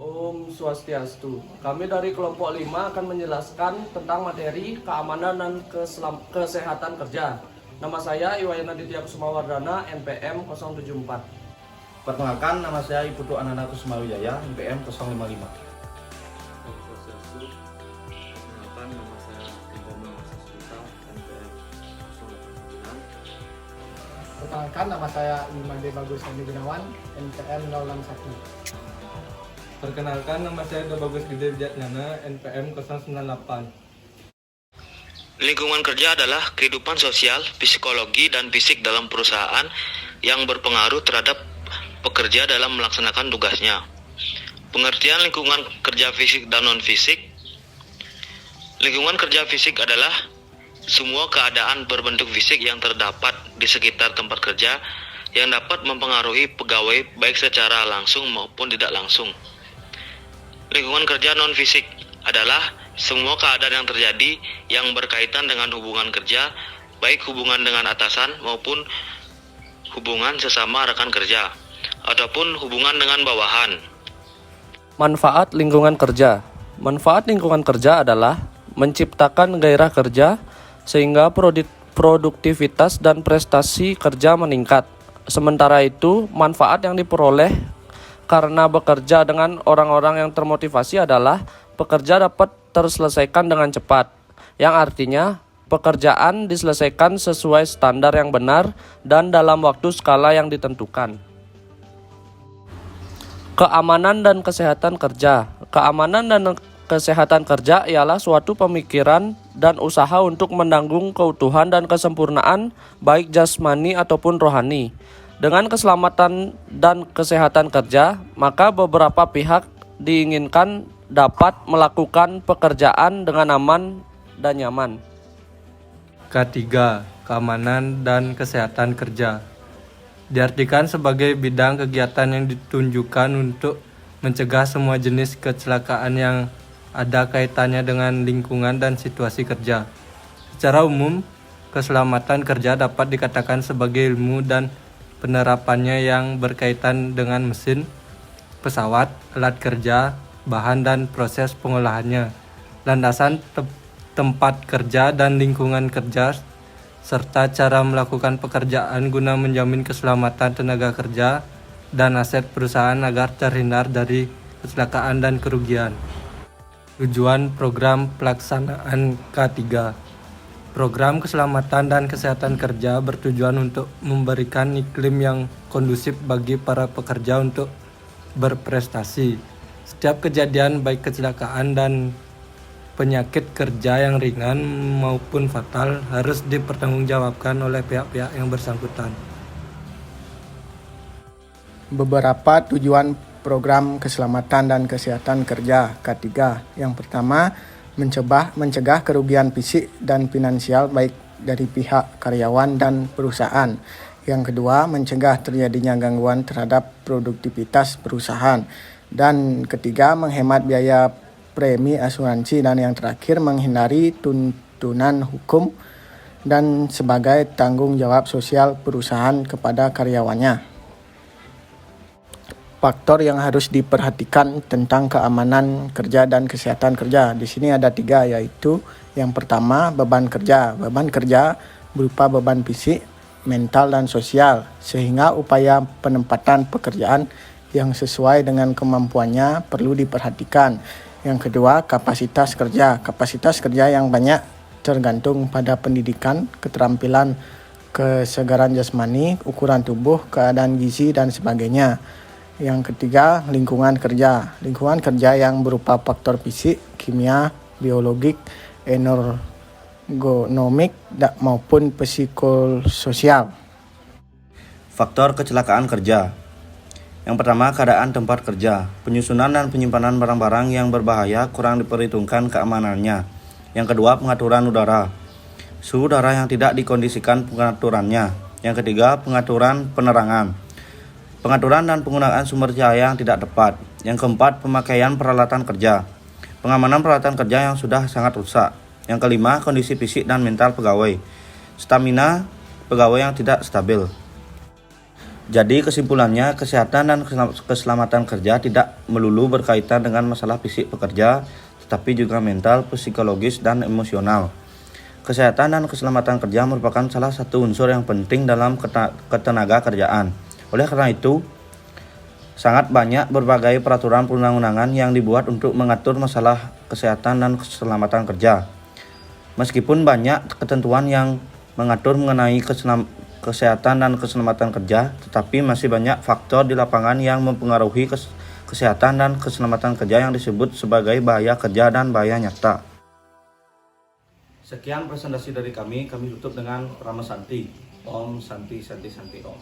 Om Swastiastu. Kami dari kelompok 5 akan menjelaskan tentang materi keamanan dan kesehatan kerja. Nama saya Iwayan Aditya Kusumawardana, NPM 074. Perkenalkan, nama saya Iputu Ananda Kusumawiyaya, NPM 055. Om Swastiastu. Perkenalkan, nama saya Indra Sasmita, NPM 089. Perkenalkan, nama saya Imade Bagus Hadi Gunawan, NPM 061. Perkenalkan, nama saya Bagus Gede Wijatnyana, NPM 098. Lingkungan kerja adalah kehidupan sosial, psikologi, dan fisik dalam perusahaan yang berpengaruh terhadap pekerja dalam melaksanakan tugasnya. Pengertian lingkungan kerja fisik dan non-fisik. Lingkungan kerja fisik adalah semua keadaan berbentuk fisik yang terdapat di sekitar tempat kerja yang dapat mempengaruhi pegawai baik secara langsung maupun tidak langsung. Lingkungan kerja non-fisik adalah semua keadaan yang terjadi yang berkaitan dengan hubungan kerja, baik hubungan dengan atasan maupun hubungan sesama rekan kerja, ataupun hubungan dengan bawahan. Manfaat lingkungan kerja. Manfaat lingkungan kerja adalah menciptakan gairah kerja sehingga produktivitas dan prestasi kerja meningkat. Sementara itu, manfaat yang diperoleh karena bekerja dengan orang-orang yang termotivasi adalah pekerja dapat terselesaikan dengan cepat, yang artinya pekerjaan diselesaikan sesuai standar yang benar dan dalam waktu skala yang ditentukan. Keamanan dan kesehatan kerja. Keamanan dan kesehatan kerja ialah suatu pemikiran dan usaha untuk menanggung keutuhan dan kesempurnaan baik jasmani ataupun rohani. Dengan keselamatan dan kesehatan kerja, maka beberapa pihak diinginkan dapat melakukan pekerjaan dengan aman dan nyaman. Ketiga, keamanan dan kesehatan kerja. Diartikan sebagai bidang kegiatan yang ditunjukkan untuk mencegah semua jenis kecelakaan yang ada kaitannya dengan lingkungan dan situasi kerja. Secara umum, keselamatan kerja dapat dikatakan sebagai ilmu dan penerapannya yang berkaitan dengan mesin, pesawat, alat kerja, bahan dan proses pengolahannya, landasan tempat kerja dan lingkungan kerja, serta cara melakukan pekerjaan guna menjamin keselamatan tenaga kerja dan aset perusahaan agar terhindar dari kecelakaan dan kerugian. Tujuan program pelaksanaan K3. Program keselamatan dan kesehatan kerja bertujuan untuk memberikan iklim yang kondusif bagi para pekerja untuk berprestasi. Setiap kejadian baik kecelakaan dan penyakit kerja yang ringan maupun fatal harus dipertanggungjawabkan oleh pihak-pihak yang bersangkutan. Beberapa tujuan program keselamatan dan kesehatan kerja K3. Yang pertama, mencegah kerugian fisik dan finansial baik dari pihak karyawan dan perusahaan. Yang kedua, mencegah terjadinya gangguan terhadap produktivitas perusahaan. Dan ketiga, menghemat biaya premi asuransi. Dan yang terakhir, menghindari tuntunan hukum dan sebagai tanggung jawab sosial perusahaan kepada karyawannya. Faktor yang harus diperhatikan tentang keamanan kerja dan kesehatan kerja. Di sini ada 3, yaitu yang pertama, beban kerja. Beban kerja berupa beban fisik, mental, dan sosial, sehingga upaya penempatan pekerjaan yang sesuai dengan kemampuannya perlu diperhatikan. Yang kedua, kapasitas kerja. Kapasitas kerja yang banyak tergantung pada pendidikan, keterampilan, kesegaran jasmani, ukuran tubuh, keadaan gizi, dan sebagainya. Yang ketiga, lingkungan kerja. Lingkungan kerja yang berupa faktor fisik, kimia, biologik, ergonomik, maupun psikososial. Faktor kecelakaan kerja. Yang pertama, keadaan tempat kerja. Penyusunan dan penyimpanan barang-barang yang berbahaya kurang diperhitungkan keamanannya. Yang kedua, pengaturan udara. Suhu udara yang tidak dikondisikan pengaturannya. Yang ketiga, pengaturan penerangan. Pengaturan dan penggunaan sumber cahaya yang tidak tepat. Yang keempat, pemakaian peralatan kerja. Pengamanan peralatan kerja yang sudah sangat rusak. Yang kelima, kondisi fisik dan mental pegawai. Stamina pegawai yang tidak stabil. Jadi kesimpulannya, kesehatan dan keselamatan kerja tidak melulu berkaitan dengan masalah fisik pekerja, tetapi juga mental, psikologis, dan emosional. Kesehatan dan keselamatan kerja merupakan salah satu unsur yang penting dalam ketenaga kerjaan. Oleh karena itu, sangat banyak berbagai peraturan perundang-undangan yang dibuat untuk mengatur masalah kesehatan dan keselamatan kerja. Meskipun banyak ketentuan yang mengatur mengenai kesehatan dan keselamatan kerja, tetapi masih banyak faktor di lapangan yang mempengaruhi kesehatan dan keselamatan kerja yang disebut sebagai bahaya kerja dan bahaya nyata. Sekian presentasi dari kami tutup dengan Rama Santi. Om Santi Santi Santi Om.